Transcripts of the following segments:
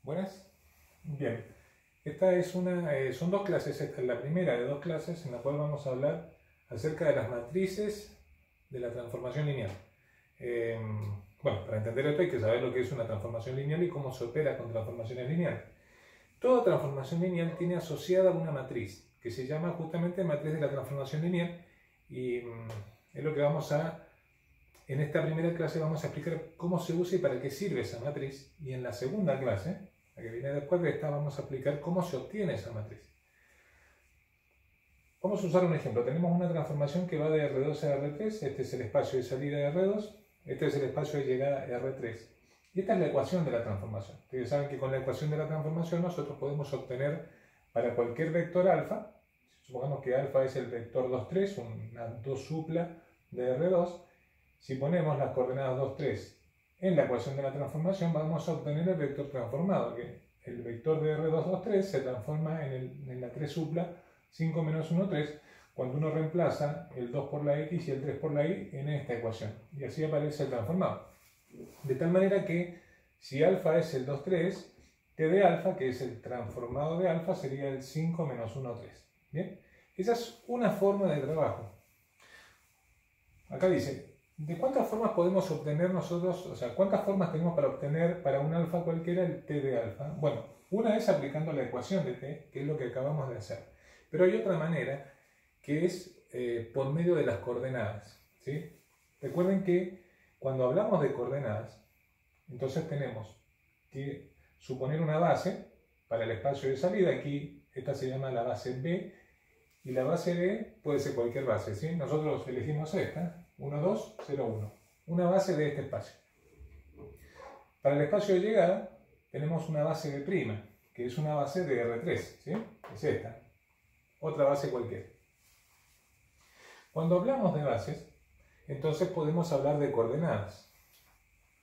Buenas. Bien. Son dos clases. Esta es la primera de dos clases en la cual vamos a hablar acerca de las matrices de la transformación lineal. Bueno, para entender esto hay que saber lo que es una transformación lineal y cómo se opera con transformaciones lineales. Toda transformación lineal tiene asociada una matriz que se llama justamente matriz de la transformación lineal y es lo que en esta primera clase vamos a explicar cómo se usa y para qué sirve esa matriz, y en la segunda clase, la que viene después de esta, vamos a explicar cómo se obtiene esa matriz. Vamos a usar un ejemplo. Tenemos una transformación que va de R2 a R3, este es el espacio de salida de R2, este es el espacio de llegada de R3. Y esta es la ecuación de la transformación. Ustedes saben que con la ecuación de la transformación nosotros podemos obtener para cualquier vector alfa, supongamos que alfa es el vector 2, 3, una 2 supla de R2, si ponemos las coordenadas 2, 3 en la ecuación de la transformación, vamos a obtener el vector transformado, que el vector de R2, 2, 3 se transforma en la 3 supla 5 menos 1, 3, cuando uno reemplaza el 2 por la X y el 3 por la Y en esta ecuación. Y así aparece el transformado. De tal manera que si alfa es el 2, 3, T de alfa, que es el transformado de alfa, sería el 5 menos 1, 3. ¿Bien? Esa es una forma de trabajo. Acá dice, ¿de cuántas formas podemos obtener nosotros, o sea, cuántas formas tenemos para obtener para un alfa cualquiera el T de alfa? Bueno, una es aplicando la ecuación de T, que es lo que acabamos de hacer. Pero hay otra manera, que es por medio de las coordenadas, ¿sí? Recuerden que cuando hablamos de coordenadas, entonces tenemos que suponer una base para el espacio de salida. Aquí esta se llama la base B, y la base B puede ser cualquier base, ¿sí? Nosotros elegimos esta, 1, 2, 0, 1, una base de este espacio. Para el espacio de llegada tenemos una base B', que es una base de R3, ¿sí? Es esta, otra base cualquiera. Cuando hablamos de bases, entonces podemos hablar de coordenadas.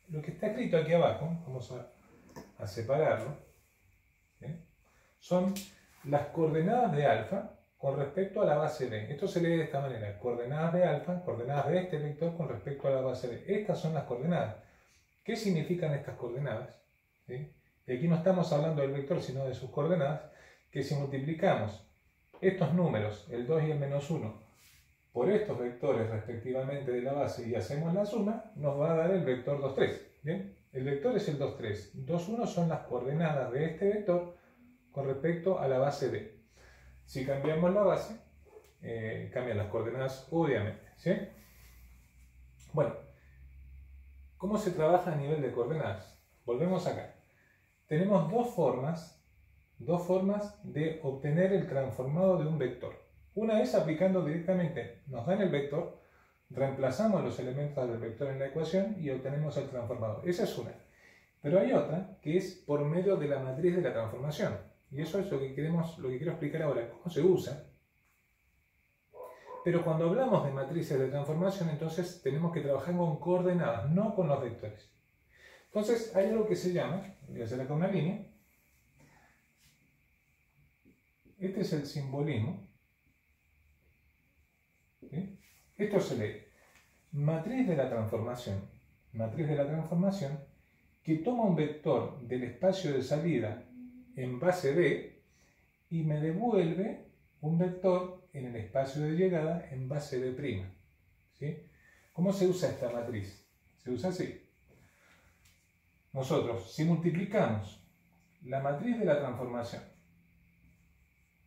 Lo que está escrito aquí abajo, vamos a separarlo, ¿sí? Son las coordenadas de alfa con respecto a la base B. Esto se lee de esta manera: coordenadas de alfa, coordenadas de este vector con respecto a la base B. Estas son las coordenadas. ¿Qué significan estas coordenadas? ¿Sí? Y aquí no estamos hablando del vector, sino de sus coordenadas, que si multiplicamos estos números, el 2 y el menos 1, por estos vectores respectivamente de la base y hacemos la suma, nos va a dar el vector 2, 3. ¿Bien? El vector es el 2, 3. 2, 1 son las coordenadas de este vector con respecto a la base B. Si cambiamos la base, cambian las coordenadas, obviamente, ¿sí? Bueno, ¿cómo se trabaja a nivel de coordenadas? Volvemos acá. Tenemos dos formas de obtener el transformado de un vector. Una es aplicando directamente, nos dan el vector, reemplazamos los elementos del vector en la ecuación y obtenemos el transformado. Esa es una. Pero hay otra que es por medio de la matriz de la transformación. Y eso es lo que quiero explicar ahora, cómo se usa. Pero cuando hablamos de matrices de transformación, entonces tenemos que trabajar con coordenadas, no con los vectores. Entonces hay algo que se llama, voy a hacer acá una línea, este es el simbolismo, ¿sí? Esto se lee matriz de la transformación que toma un vector del espacio de salida en base B y me devuelve un vector en el espacio de llegada en base B'. ¿Sí? ¿Cómo se usa esta matriz? Se usa así. Nosotros, si multiplicamos la matriz de la transformación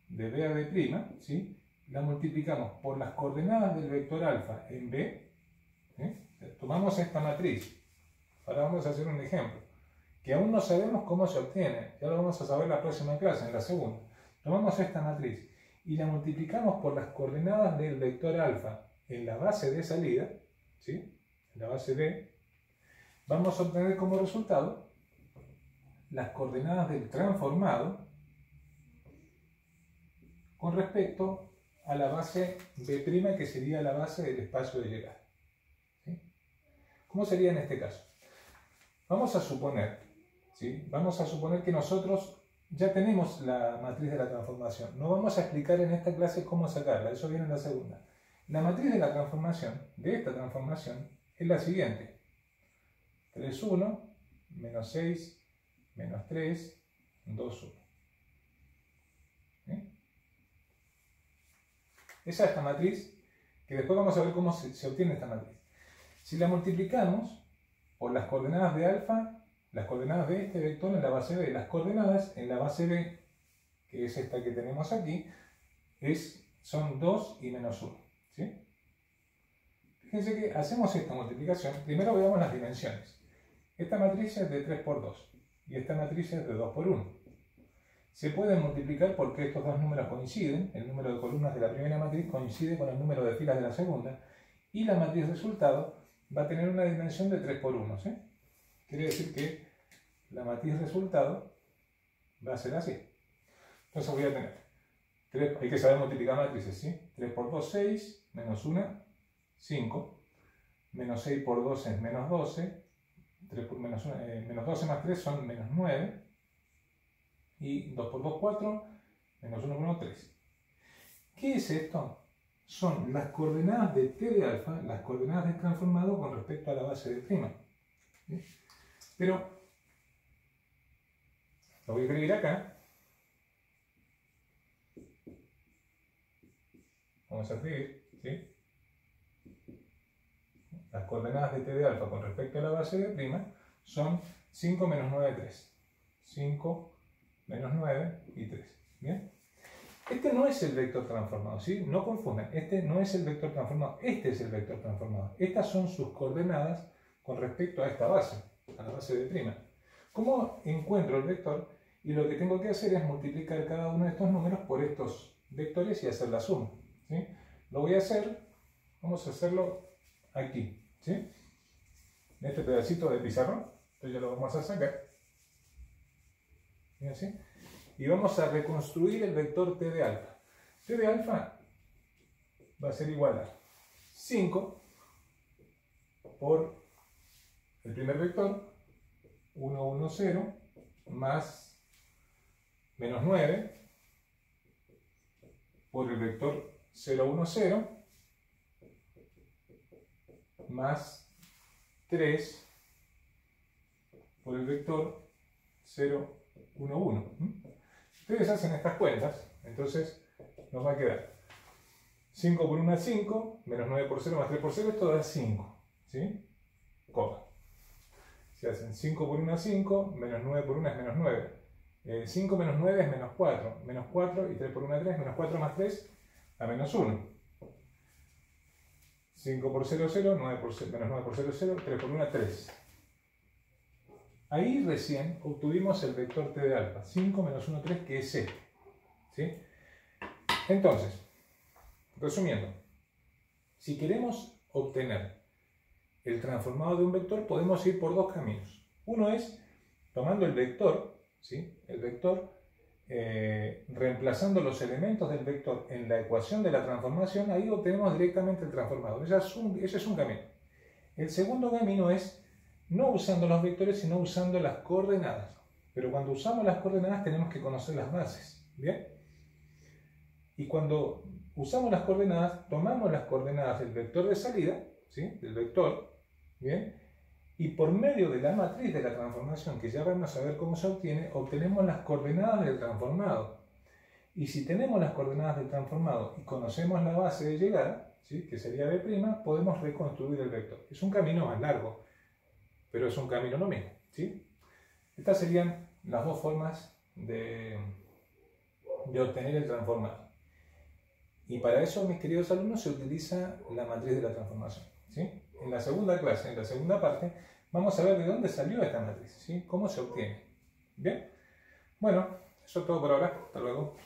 de B a B', ¿sí? La multiplicamos por las coordenadas del vector alfa en B, ¿sí? Tomamos esta matriz. Ahora vamos a hacer un ejemplo, que aún no sabemos cómo se obtiene, ya lo vamos a saber en la próxima clase, en la segunda. Tomamos esta matriz y la multiplicamos por las coordenadas del vector alfa en la base de salida, ¿sí? En la base B, vamos a obtener como resultado las coordenadas del transformado con respecto a la base B', que sería la base del espacio de llegada. ¿Sí? ¿Cómo sería en este caso? Vamos a suponer, ¿sí? Vamos a suponer que nosotros ya tenemos la matriz de la transformación. No vamos a explicar en esta clase cómo sacarla, eso viene en la segunda. La matriz de la transformación, de esta transformación, es la siguiente: 3, 1, menos 6, menos 3, 2, 1. Esa es esta matriz, que después vamos a ver cómo se obtiene esta matriz. Si la multiplicamos por las coordenadas de alfa, las coordenadas de este vector en la base B, las coordenadas en la base B, que es esta que tenemos aquí, son 2 y menos 1. ¿Sí? Fíjense que hacemos esta multiplicación. Primero veamos las dimensiones. Esta matriz es de 3 por 2 y esta matriz es de 2 por 1. Se pueden multiplicar porque estos dos números coinciden. El número de columnas de la primera matriz coincide con el número de filas de la segunda. Y la matriz resultado va a tener una dimensión de 3 por 1. ¿Sí? Quiere decir que la matriz resultado va a ser así. Entonces voy a tener 3, hay que saber multiplicar matrices, ¿sí? 3 por 2, 6, menos 1, 5, menos 6 por 2 es menos 12, menos 12 más 3 son menos 9, y 2 por 2, 4, menos 1 por 1, 3. ¿Qué es esto? Son las coordenadas de t de alfa, las coordenadas del transformado con respecto a la base de prima. ¿Sí? Pero lo voy a escribir acá. Vamos a escribir, ¿sí? Las coordenadas de t de alfa con respecto a la base de prima son 5 menos 9, 3. 5 menos 9 y 3. ¿Bien? Este no es el vector transformado, ¿sí? No confundan. Este no es el vector transformado. Este es el vector transformado. Estas son sus coordenadas con respecto a esta base, a la base de prima. ¿Cómo encuentro el vector? Y lo que tengo que hacer es multiplicar cada uno de estos números por estos vectores y hacer la suma. ¿Sí? Lo voy a hacer, vamos a hacerlo aquí, ¿sí? En este pedacito de pizarrón, entonces ya lo vamos a sacar. ¿Sí? ¿Así? Y vamos a reconstruir el vector t de alfa. T de alfa va a ser igual a 5 por el primer vector, 1, 1, 0, más menos 9 por el vector 0, 1, 0, más 3 por el vector 0, 1, 1. Ustedes hacen estas cuentas, entonces nos va a quedar 5 por 1 es 5, menos 9 por 0 más 3 por 0, esto da 5. ¿Sí? Coma. Si hacen 5 por 1 es 5, menos 9 por 1 es menos 9. 5 menos 9 es menos 4. Menos 4 y 3 por 1 es 3, menos 4 más 3 a menos 1. 5 por 0, 0, 9 por 0, menos 9 por 0, 0, 3 por 1, 3. Ahí recién obtuvimos el vector t de alfa, 5 menos 1, 3, que es este. ¿Sí? Entonces, resumiendo, si queremos obtener el transformado de un vector, podemos ir por dos caminos. Uno es tomando el vector, ¿sí? El vector, reemplazando los elementos del vector en la ecuación de la transformación, ahí obtenemos directamente el transformado. Ese es un camino. El segundo camino es no usando los vectores, sino usando las coordenadas. Pero cuando usamos las coordenadas tenemos que conocer las bases. ¿Bien? Y cuando usamos las coordenadas, tomamos las coordenadas del vector de salida, ¿sí? Del vector, ¿bien? Y por medio de la matriz de la transformación, que ya vamos a ver cómo se obtiene, obtenemos las coordenadas del transformado. Y si tenemos las coordenadas del transformado y conocemos la base de llegada, ¿sí? Que sería B', podemos reconstruir el vector. Es un camino más largo, pero es un camino lo mismo, ¿sí? Estas serían las dos formas de obtener el transformado. Y para eso, mis queridos alumnos, se utiliza la matriz de la transformación, ¿sí? En la segunda clase, en la segunda parte, vamos a ver de dónde salió esta matriz, ¿sí? Cómo se obtiene. ¿Bien? Bueno, eso es todo por ahora. Hasta luego.